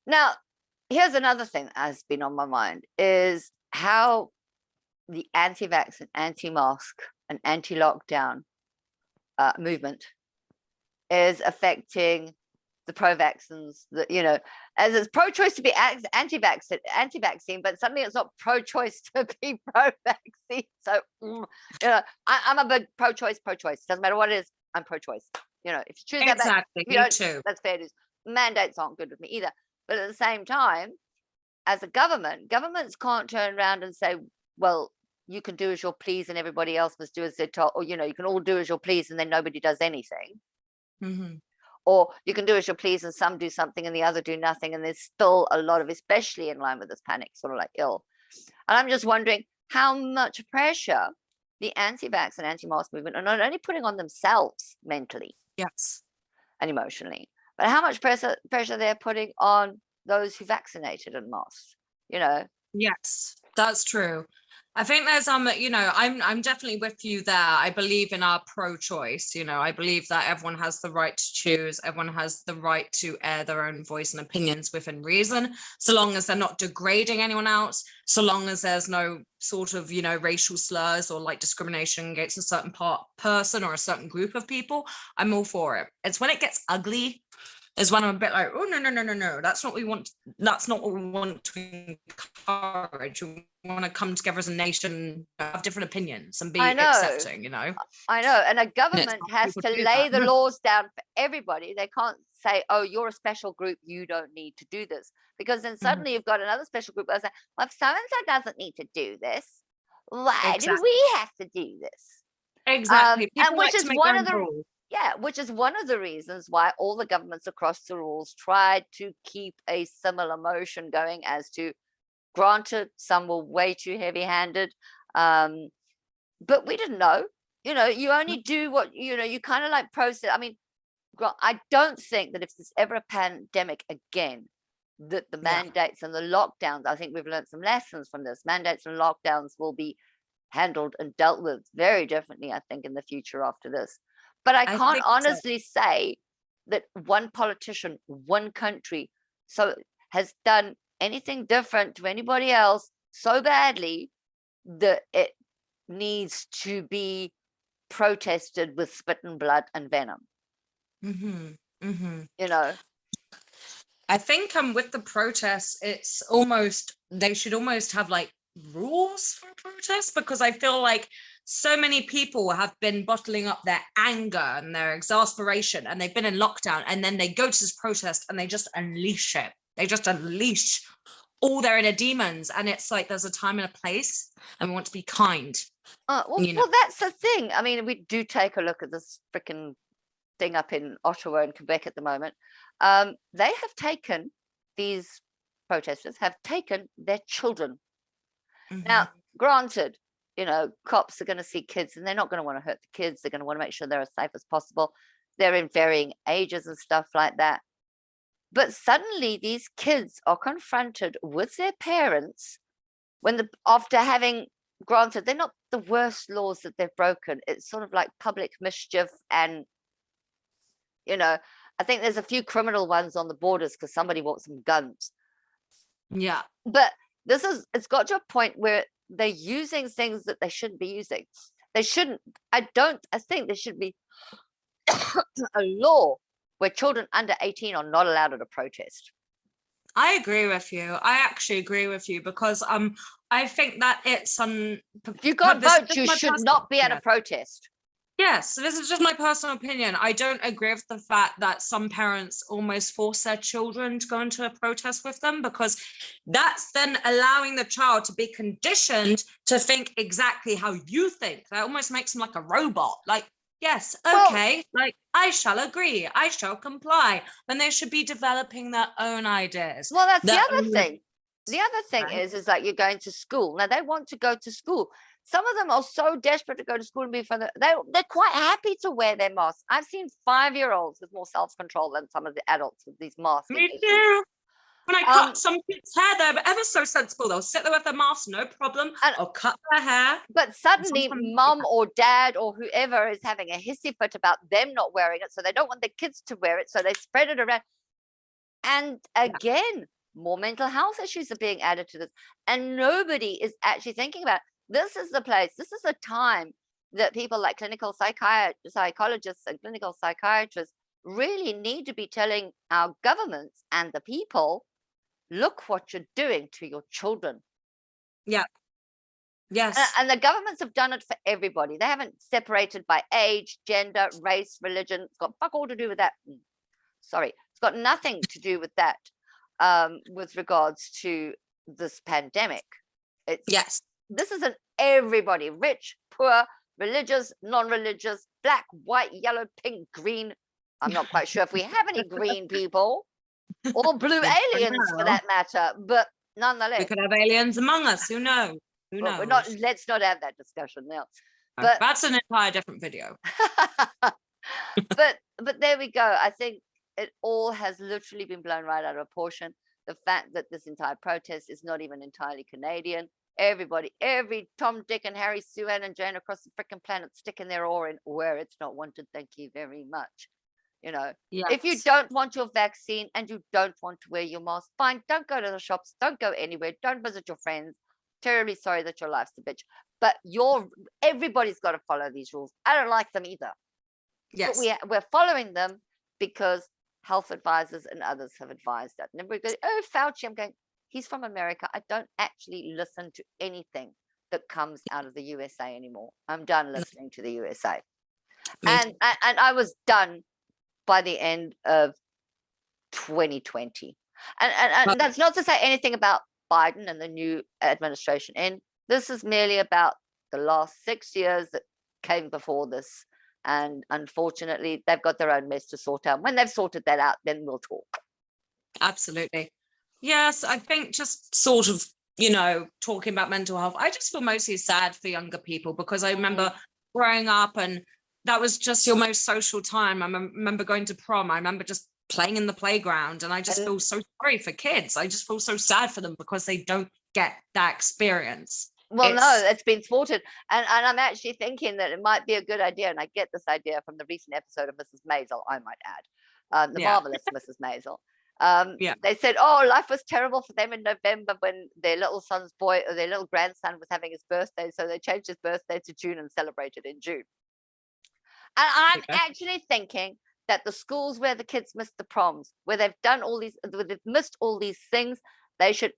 Now, here's another thing that has been on my mind is how the anti-vax and anti-mask and anti-lockdown movement is affecting the pro-vaccines, as it's pro-choice to be anti-vaccine, but suddenly it's not pro-choice to be pro-vaccine. So, I'm a big pro-choice. Doesn't matter what it is, I'm pro-choice. If you choose that, exactly, me too. That's fair news. Mandates aren't good with me either. But at the same time, as a governments can't turn around and say, well, you can do as you please and everybody else must do as they're told, or, you can all do as you please and then nobody does anything. Mm-hmm. Or you can do as you please and some do something and the other do nothing. And there's still a lot of, especially in line with this panic, sort of like ill. And I'm just wondering how much pressure the anti-vax and anti-mask movement are not only putting on themselves mentally, yes, and emotionally, but how much pressure they're putting on those who vaccinated and masked, Yes, that's true. I think there's I'm definitely with you there. I believe in our pro-choice. I believe that everyone has the right to choose. Everyone has the right to air their own voice and opinions within reason, so long as they're not degrading anyone else, so long as there's no sort of racial slurs or like discrimination against a certain person or a certain group of people. I'm all for it. It's when it gets ugly is when I'm a bit like, oh, no, that's not what we want. That's not what we want to encourage. We want to come together as a nation, have different opinions and be accepting, I know. And a government has to lay the laws down for everybody. They can't say, oh, you're a special group, you don't need to do this. Because then suddenly you've got another special group that says, well, if so-and-so doesn't need to do this, why do we have to do this? Exactly. And which is one of the rules. Yeah, which is one of the reasons why all the governments across the rules tried to keep a similar motion going as to, granted, some were way too heavy-handed, but we didn't know. You only do what, you kind of like process. I mean, I don't think that if there's ever a pandemic again, that the mandates and the lockdowns, I think we've learned some lessons from this. Mandates and lockdowns will be handled and dealt with very differently, I think, in the future after this. But I can't honestly say that one politician, one country, has done anything different to anybody else so badly that it needs to be protested with spit and blood and venom. I think with the protests, it's almost, they should almost have like rules for protests, because I feel like so many people have been bottling up their anger and their exasperation, and they've been in lockdown, and then they go to this protest and they just unleash it. They just unleash all their inner demons, and it's like there's a time and a place, and we want to be kind. Well, that's the thing. I mean, we do take a look at this freaking thing up in Ottawa and Quebec at the moment. They have taken, these protesters have taken their children. Now, granted, cops are going to see kids and they're not going to want to hurt the kids. They're going to want to make sure they're as safe as possible. They're in varying ages and stuff like that. But suddenly these kids are confronted with their parents after having, granted, they're not the worst laws that they've broken. It's sort of like public mischief, and I think there's a few criminal ones on the borders because somebody bought some guns. Yeah. But it's got to a point where they're using things that they shouldn't be using. They shouldn't. I think there should be a law where children under 18 are not allowed at a protest. I agree with you. I actually agree with you, because I think that it's if you got votes, you should not be at a protest. Yes, this is just my personal opinion. I don't agree with the fact that some parents almost force their children to go into a protest with them, because that's then allowing the child to be conditioned to think exactly how you think. That almost makes them like a robot. Like, yes, okay, like I shall agree, I shall comply. When they should be developing their own ideas. Well, that's the other thing. The other thing is like you're going to school. Now they want to go to school. Some of them are so desperate to go to school and be fun. They're quite happy to wear their masks. I've seen 5-year-olds with more self-control than some of the adults with these masks. Me too. When I cut some kids' hair, they're ever so sensible. They'll sit there with their mask, no problem. I'll cut their hair. But suddenly mom or dad or whoever is having a hissy fit about them not wearing it, so they don't want their kids to wear it, so they spread it around. And again, more mental health issues are being added to this, and nobody is actually thinking about it. This is the place, this is the time that people like clinical psychologists and clinical psychiatrists really need to be telling our governments and the people, look what you're doing to your children. Yeah. Yes. And the governments have done it for everybody. They haven't separated by age, gender, race, religion. It's got fuck all to do with that. Sorry, it's got nothing to do with that with regards to this pandemic. Yes. This is an everybody, rich, poor, religious, non-religious, black, white, yellow, pink, green. I'm not quite sure if we have any green people or blue aliens for that matter, but nonetheless. We could have aliens among us. Who knows? Who knows? Let's not have that discussion now. But that's an entire different video. but there we go. I think it all has literally been blown right out of proportion. The fact that this entire protest is not even entirely Canadian. Everybody, every Tom, Dick, and Harry, Sue Ann, and Jane across the freaking planet sticking their oar in where it's not wanted. Thank you very much. You know, if you don't want your vaccine and you don't want to wear your mask, fine, don't go to the shops, don't go anywhere, don't visit your friends. Terribly sorry that your life's a bitch, but everybody's got to follow these rules. I don't like them either. Yes, but we're following them because health advisors and others have advised that. And everybody goes, oh, Fauci. I'm going, he's from America. I don't actually listen to anything that comes out of the USA anymore. I'm done listening to the USA. And I was done by the end of 2020. And that's not to say anything about Biden and the new administration. And this is merely about the last 6 years that came before this. And unfortunately, they've got their own mess to sort out. When they've sorted that out, then we'll talk. Absolutely. Yes, I think just sort of, talking about mental health, I just feel mostly sad for younger people because I remember growing up and that was just your most social time. I remember going to prom. I remember just playing in the playground, and I just feel so sorry for kids. I just feel so sad for them because they don't get that experience. Well, no, it's been thwarted. And I'm actually thinking that it might be a good idea, and I get this idea from the recent episode of Mrs. Maisel, I might add, the marvelous Mrs. Maisel. They said, oh, life was terrible for them in November when their little son's boy or their little grandson was having his birthday. So they changed his birthday to June and celebrated in June. And I'm actually thinking that the schools where the kids missed the proms, where they've done all these, where they've missed all these things, they should,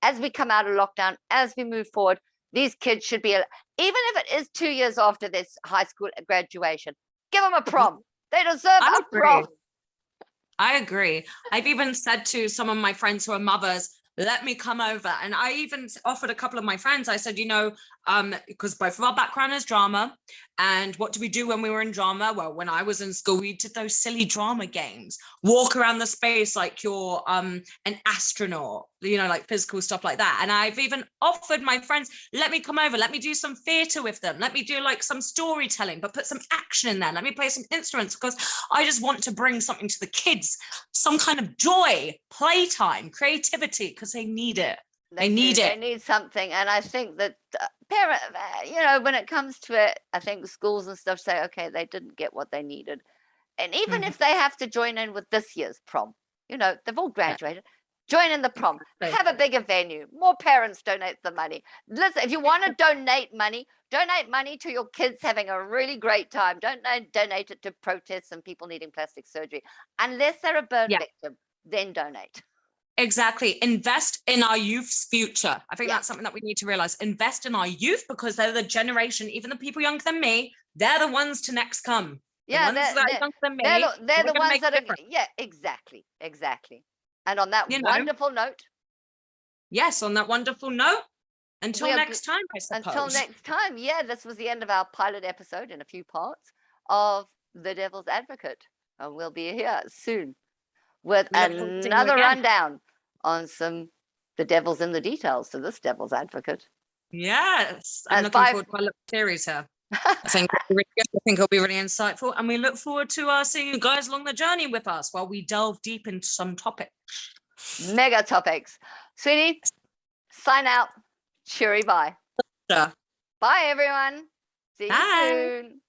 as we come out of lockdown, as we move forward, these kids should be, even if it is 2 years after this high school graduation, give them a prom. They deserve a prom. I agree. I've even said to some of my friends who are mothers, let me come over. And I even offered a couple of my friends, I said, because both of our background is drama. And what do we do when we were in drama? Well, when I was in school, we did those silly drama games, walk around the space like you're an astronaut, like physical stuff like that. And I've even offered my friends, let me come over, let me do some theater with them. Let me do like some storytelling, but put some action in there. Let me play some instruments because I just want to bring something to the kids, some kind of joy, playtime, creativity, because they need it. They need something. And I think that parent, when it comes to it, I think schools and stuff say, okay, they didn't get what they needed. And even if they have to join in with this year's prom, they've all graduated, join in the prom, have a bigger venue, more parents donate the money. Listen, if you want to donate money to your kids having a really great time. Don't donate it to protests and people needing plastic surgery. Unless they're a burn victim, then donate. Exactly. Invest in our youth's future. I think that's something that we need to realize. Invest in our youth because they're the generation, even the people younger than me, they're the ones to next come. Yeah, they're the ones that are, exactly. And on that wonderful note. Yes, on that wonderful note. Until next time, I suppose. Until next time. Yeah, this was the end of our pilot episode in a few parts of The Devil's Advocate. And we'll be here soon with another rundown on the devil's in the details to this Devil's Advocate. Yes. I'm looking forward to our little series here. I think it'll be really insightful. And we look forward to seeing you guys along the journey with us while we delve deep into some topics. Mega topics. Sweetie, sign out. Cheery bye. Bye, everyone. See you soon.